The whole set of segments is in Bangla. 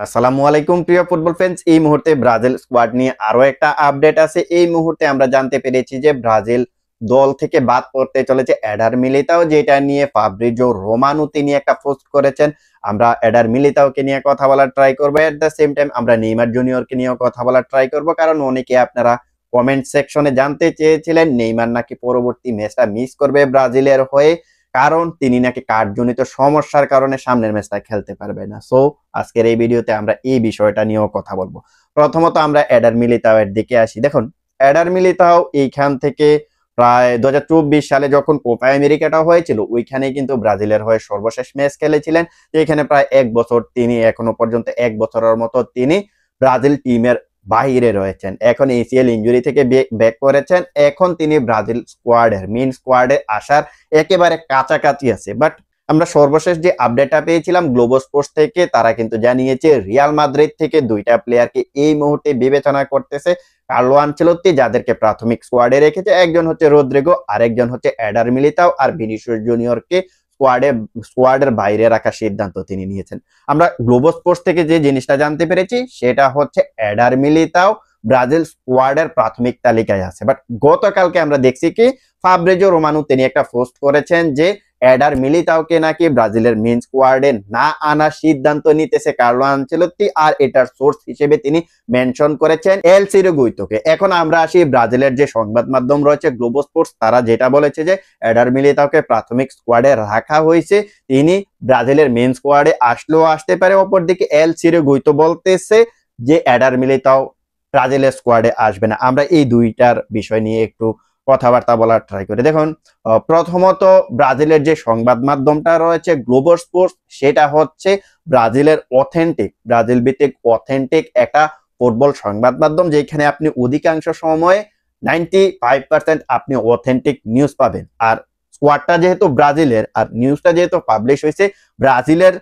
আসসালামু আলাইকুম প্রিয় ফুটবল ফ্যান্স। এই মুহূর্তে ব্রাজিল স্কোয়াড নিয়ে আরো একটা আপডেট আছে। এই মুহূর্তে আমরা জানতে পেরেছি যে ব্রাজিল দল থেকে বাদ পড়তে চলেছে এডার মিলিতাও, যেটা নিয়ে ফাব্রিজো রোমানো তিনি একটা পোস্ট করেছেন। আমরা এডার মিলিতাওকে নিয়ে কথা বলার ট্রাই করবো, এট দ্য সেম টাইম আমরা নেইমার জুনিয়রকে নিয়েও কথা বলার ট্রাই করব, কারণ অনেকে আপনারা কমেন্ট সেকশনে জানতে চেয়েছিলেন নেইমার নাকি পরবর্তী ম্যাচটা মিস করবে ব্রাজিলের হয়ে, কারণ তিনি নাকি কার্ডজনিত সমস্যার কারণে সামনের ম্যাচটা খেলতে পারবে না। সো আজকের এই ভিডিওতে আমরা এই বিষয়টা নিয়েও কথা বলবো। প্রথমত আমরা এডার মিলিতাও এর দিকে আসি। দেখুন, এডার মিলিতাও এইখান থেকে প্রায় 2024 সালে যখন কোপা আমেরিকাটা হয়েছিল, ওইখানে কিন্তু ব্রাজিলের হয়ে সর্বশেষ ম্যাচ খেলেছিলেন। এখানে প্রায় এক বছর তিনি এখনো পর্যন্ত এক বছরের মতো তিনি ব্রাজিল টিমের বাহিরে রয়েছেন। এখন এসিএল ইনজুরি থেকে ব্যাক করেছেন। এখন তিনি ব্রাজিল স্কোয়াডের মেইন স্কোয়াডে আসার একেবারে কাছাকাছি আছে। বাট আমরা সর্বশেষ যে আপডেটটা পেয়েছিলাম গ্লোবো স্পোর্টস থেকে, তারা কিন্তু জানিয়েছে রিয়াল মাদ্রিদ থেকে দুইটা প্লেয়ারকে এই মুহূর্তে বিবেচনা করতেছে কার্লো আনচেলত্তি, যাদেরকে প্রাথমিক স্কোয়াডে রেখেছে। একজন হচ্ছে রদ্রিগো, আরেকজন হচ্ছে এডার মিলিতাও, আর ভিনিসিয়াস জুনিয়রকে স্কোয়াডের বাইরে রাখার সিদ্ধান্ত তিনি নিয়েছেন। আমরা গ্লোবো স্পোর্টস থেকে যে জিনিসটা জানতে পেরেছি সেটা হচ্ছে এডার মিলিতাও ব্রাজিল স্কোয়াডের প্রাথমিক তালিকায় আছে। বাট গতকালকে আমরা দেখছি কি ফাব্রিজো রোমানো তিনি একটা পোস্ট করেছেন যে এডার মিলিতাওকে নাকি ব্রাজিলের মেইন স্কোয়াডে না আনার সিদ্ধান্ত নিতেছে কার্লো আনচেলত্তি, আর এটার সোর্স হিসেবে তিনি মেনশন করেছেন এল সিরোগুইতোকে। এখন আমরা আসি ব্রাজিলের যে সংবাদ মাধ্যম রয়েছে গ্লোবো স্পোর্টস, তারা যেটা বলেছে যে এডার মিলিতাওকে প্রাথমিক স্কোয়াডে রাখা হয়েছে, তিনি ব্রাজিলের মেইন স্কোয়াডে আসলেও আসতে পারে। অপরদিকে এল সিরোগুইতো বলতেছে যে এডার মিলিতাও ব্রাজিলের স্কোয়াডে আসবে না। আমরা এই দুইটার বিষয় নিয়ে একটু কথাবার্তা বলার ট্রাই করি। দেখুন, প্রথমত ব্রাজিলের যে সংবাদ মাধ্যমটা রয়েছে গ্লোবো স্পোর্টস, সেটা হচ্ছে ব্রাজিলের ব্রাজিল ভিত্তিক অথেন্টিক একটা ফুটবল সংবাদ মাধ্যম, যেখানে আপনি অধিকাংশ সময়ে 95% আপনি অথেন্টিক নিউজ পাবেন। আর স্কোয়াডটা যেহেতু ব্রাজিলের, আর নিউজটা যেহেতু পাবলিশ হয়েছে ব্রাজিলের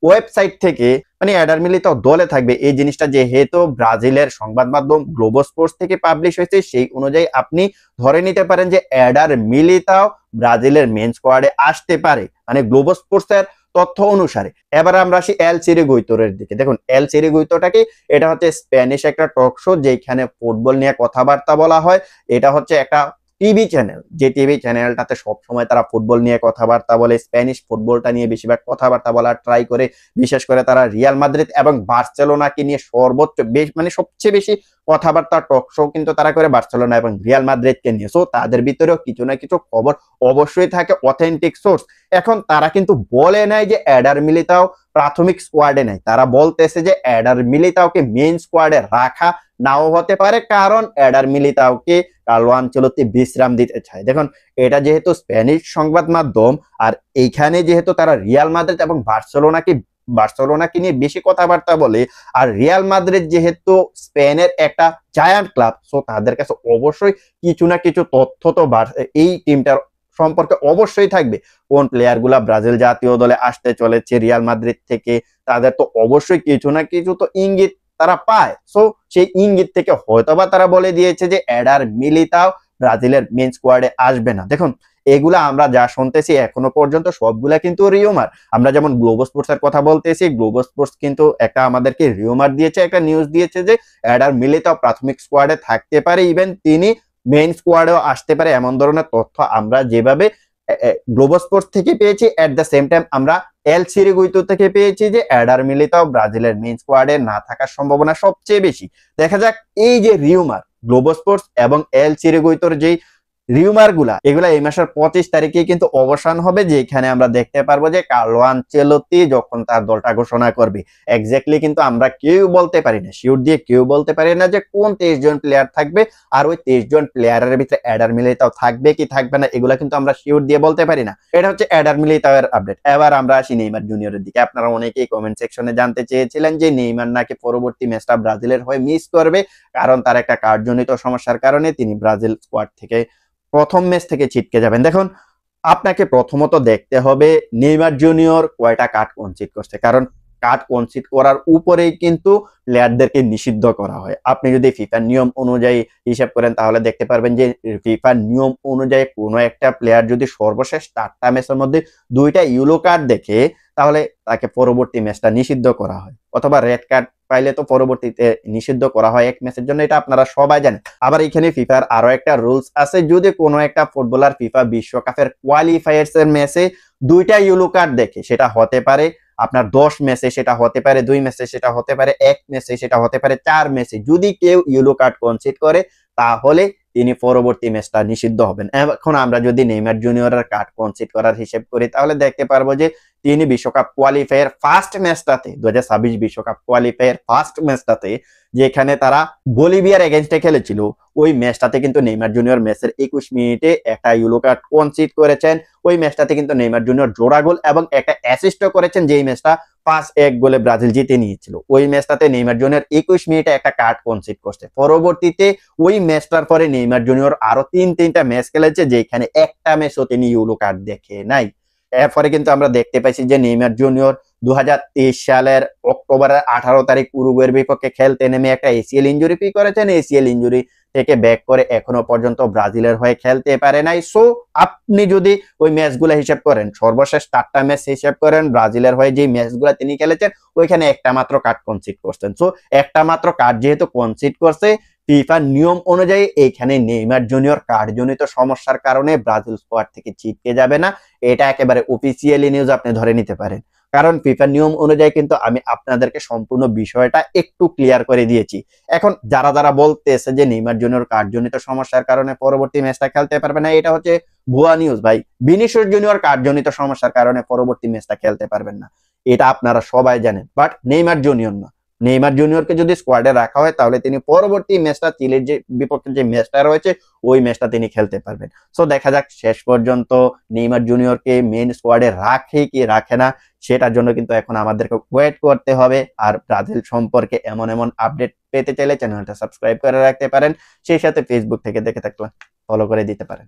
ওয়েবসাইট থেকে, মানে এডার মিলিতাও দলে থাকবে এই জিনিসটা যেহেতু ব্রাজিলের সংবাদ মাধ্যম গ্লোবো স্পোর্টস থেকে পাবলিশ হয়েছে, সেই অনুযায়ী আপনি ধরে নিতে পারেন যে এডার মিলিতাও ব্রাজিলের মেন স্কোয়াডে আসতে পারে, মানে গ্লোবো স্পোর্টস এর তথ্য অনুসারে। এবার আমরা আসি এল সিরিগুইতোরের দিকে। দেখুন, এল সিরিগুইতোটা কি? এটা হচ্ছে স্প্যানিশ একটা টক শো, যেখানে ফুটবল নিয়ে কথাবার্তা বলা হয়। এটা হচ্ছে একটা টিভি চ্যানেল, যে টিভি চ্যানেলটাতে সবসময় তারা ফুটবল নিয়ে কথাবার্তা বলে, স্প্যানিশ ফুটবলটা নিয়ে বেশিরভাগ কথাবার্তা বলার ট্রাই করে। বিশেষ করে তারা রিয়াল মাদ্রিদ এবং বার্সেলোনাকে নিয়ে সর্বোচ্চ মানে সবচেয়ে বেশি কথাবার্তা টক শো কিন্তু তারা করে বার্সেলোনা এবং রিয়াল মাদ্রিদকে নিয়ে। সো তাদের ভিতরেও কিছু না কিছু খবর অবশ্যই থাকে, অথেন্টিক সোর্স। এখন তারা কিন্তু বলে নাই যে এডার মিলিতাও প্রাথমিক স্কোয়াডে নাই, তারা বলতেছে যে এডার মিলিতাওকে মেইন স্কোয়াডে রাখা নাও হতে পারে, কারণ এডার মিলিতাওকে কার্লো আনচেলত্তি বিশ্রাম দিতে চায়। দেখুন, এটা যেহেতু স্প্যানিশ সংবাদ মাধ্যম, আর এইখানে যেহেতু তারা রিয়াল মাদ্রিদ এবং বার্সেলোনাকে নিয়ে বেশি কথাবার্তা বলে, আর রিয়াল মাদ্রিদ যেহেতু স্পেনের একটা জায়ান্ট ক্লাব, সো তাদের কাছে অবশ্যই কিছু না কিছু তথ্য তো এই টিমটার সম্পর্কে অবশ্যই থাকবে। কোন প্লেয়ার গুলা ব্রাজিল জাতীয় দলে আসতে চলেছে রিয়াল মাদ্রিদ থেকে, তাদের তো অবশ্যই কিছু না কিছু তো ইঙ্গিত তারা পায়। সো সেই ইঙ্গিত থেকে হয়তোবা তারা বলে দিয়েছে যে এডার মিলিতাও ব্রাজিলের মেইন স্কোয়াডে আসবে না। দেখুন, এগুলা আমরা যা শুনতেছি এখনো পর্যন্ত সবগুলা কিন্তু রিউমার। আমরা যেমন গ্লোবো স্পোর্টস এর কথা বলতেছি, গ্লোবো স্পোর্টস কিন্তু একটা আমাদেরকে রিউমার দিয়েছে, একটা নিউজ দিয়েছে যে এডার মিলিতাও প্রাথমিক স্কোয়াডে থাকতে পারে, ইভেন তিনি মেইন স্কোয়াডেও আসতে পারে। এমন ধরনের তথ্য আমরা যেভাবে গ্লোবো স্পোর্টস থেকে পেয়েছি, এট দ্য সেম টাইম আমরা এল সিরিগুইতো থেকে পেয়েছি যে এডার মিলিতাও ব্রাজিলের মেইন স্কোয়াডে না থাকার সম্ভাবনা সবচেয়ে বেশি। দেখা যাক এই যে রিউমার গ্লোবো স্পোর্টস এবং এল সিরিগুইতোর যে রিউমার গুলা, এগুলা এই মাসের 25 তারিখে কিন্তু অবসান হবে, যেখানে আমরা দেখতে পারবো যে কার্লো আনচেলত্তি যখন তার দলটা ঘোষণা করবে। এক্স্যাক্টলি কিন্তু আমরা কেউ বলতে পারি না, শিওর দিয়ে কেউ বলতে পারি না যে কোন 23 জন প্লেয়ার থাকবে, আর ওই 23 জন প্লেয়ারের ভিতরে এডার মিলিতাও থাকবে কি থাকবে না, এগুলা কিন্তু আমরা শিওর দিয়ে বলতে পারি না। এটা হচ্ছে এডার মিলিতাও এর আপডেট। এবার আমরা আসি নেইমার জুনিয়রের দিকে। আপনারা অনেকেই কমেন্ট সেকশনে জানতে চেয়েছিলেন যে নেইমার নাকি পরবর্তী ম্যাচটা ব্রাজিলের হয়ে মিস করবে, কারণ তার একটা কার্ডজনিত সমস্যার কারণে তিনি ব্রাজিল স্কোয়াড থেকে প্রথম ম্যাচ থেকে ছিটকে যাবেন। দেখুন, আপনাকে প্রথমত দেখতে হবে নেইমার জুনিয়র কয়টা কার্ড কনসিড করছে, কারণ কার্ড কনসিড করার উপরেই কিন্তু প্লেয়ারদেরকে নিষিদ্ধ করা হয়। আপনি যদি ফিফার নিয়ম অনুযায়ী হিসাব করেন তাহলে দেখতে পারবেন যে ফিফার নিয়ম অনুযায়ী কোনো একটা প্লেয়ার যদি সর্বশেষ 4টা ম্যাচের মধ্যে 2টা ইয়েলো কার্ড দেখে তাহলে তাকে পরবর্তী ম্যাচটা নিষিদ্ধ করা হয়, অথবা রেড কার্ড পাইলে তো পরবর্তীতে নিষিদ্ধ করা হয় 1 ম্যাচের জন্য, এটা আপনারা সবাই জানেন। আবার এখানে ফিফার আরো একটা রুলস আছে, যদি কোনো একটা ফুটবলার ফিফা বিশ্বকাপের কোয়ালিফায়ার্স এর ম্যাচে 2টা ইয়েলো কার্ড দেখে, সেটা হতে পারে আপনার 10 ম্যাচে, সেটা হতে পারে 2 ম্যাচে, সেটা হতে পারে 1 ম্যাচে, সেটা হতে পারে 4 ম্যাচে, যদি কেউ ইয়েলো কার্ড কনসিড করে তাহলে তিনি পরবর্তী ম্যাচটা নিষিদ্ধ হবেন। এখন আমরা যদি নেইমার জুনিয়রের কার্ড কনসিড করার হিসেব করি তাহলে দেখতে পারবো যে তিনি বিশ্বকাপ কোয়ালিফায়ার ফার্স্ট ম্যাচটাতে 2026 বিশ্বকাপ কোয়ালিফায়ার ফার্স্ট ম্যাচটাতে যেখানে তারা বলিভিয়ার এগেইনস্টে খেলেছিল, ওই ম্যাচটাতে কিন্তু নেইমার জুনিয়র ম্যাচের 21 মিনিটে একটা ইয়েলো কার্ড কনসিড করেছেন। ওই ম্যাচটাতে কিন্তু নেইমার জুনিয়র জোড়া গোল এবং একটা অ্যাসিস্টও করেছেন, যেই ম্যাচটা 5-1 গোলে ব্রাজিল জিতে নিয়েছিল। ওই ম্যাচটাতে নেইমার জুনিয়র 21 মিনিটে একটা কার্ড কনসিড করছে। পরবর্তীতে ওই ম্যাচটার পরে নেইমার জুনিয়র আরো 3-3টা ম্যাচ খেলেছে, যেখানে একটা ম্যাচও তিনি ইয়েলো কার্ড দেখে নাই। এরপরে কিন্তু আমরা দেখতে পাইছি যে নেইমার জুনিয়র 2023 সালের অক্টোবরের 18 তারিখ উরুগুয়ের বিপক্ষে খেলতে নেমে একটা এসিএল ইনজুরি করেছেন। এসিএল ইনজুরি থেকে ব্যাক করে এখনো পর্যন্ত ব্রাজিলের হয়ে খেলতে পারে নাই। সো আপনি যদি ওই ম্যাচগুলো হিসাব করেন, সর্বশেষ 4টা ম্যাচ হিসাব করেন ব্রাজিলের হয়ে যে ম্যাচগুলো তিনি খেলেছেন, ওইখানে একটা মাত্র কার্ড কনসিড করছেন। সো একটা মাত্র কার্ড যেহেতু কনসিড করছে, ফিফার নিয়ম অনুযায়ী এইখানে নেইমার জুনিয়র কার্ডজনিত সমস্যার কারণে ব্রাজিল স্কোয়াড থেকে ছিটকে যাবে না। এটা একেবারে অফিসিয়ালি নিউজ আপনি ধরে নিতে পারেন, কারণ ফিফার নিয়ম অনুযায়ী কিন্তু আমি আপনাদেরকে সম্পূর্ণ বিষয়টা একটু ক্লিয়ার করে দিয়েছি। এখন যারা যারা বলতেছে যে নেইমার জুনিয়র কার্ডজনিত সমস্যার কারণে পরবর্তী ম্যাচটা খেলতে পারবে না, এটা হচ্ছে ভুয়া নিউজ ভাই। ভিনিসিয়াস জুনিয়র কার্ডজনিত সমস্যার কারণে পরবর্তী ম্যাচটা খেলতে পারবেন না, এটা আপনারা সবাই জানেন, বাট নেইমার জুনিয়র না। নেইমার জুনিয়রকে যদি স্কোয়াডে রাখা হয় তাহলে তিনি পরবর্তী ম্যাচটা চিলির যে বিপক্ষে যে ম্যাচটা রয়েছে ওই ম্যাচটা তিনি খেলতে পারবেন। সো দেখা যাক শেষ পর্যন্ত নেইমার জুনিয়রকে মেইন স্কোয়াডে রাখে কি রাখে না, সেটার জন্য কিন্তু এখন আমাদেরকে ওয়েট করতে হবে। আর ব্রাজিল সম্পর্কে এমন এমন আপডেট পেতে চাইলে চ্যানেলটা সাবস্ক্রাইব করে রাখতে পারেন, সেই সাথে ফেসবুক থেকে দেখে থাকলে ফলো করে দিতে পারেন।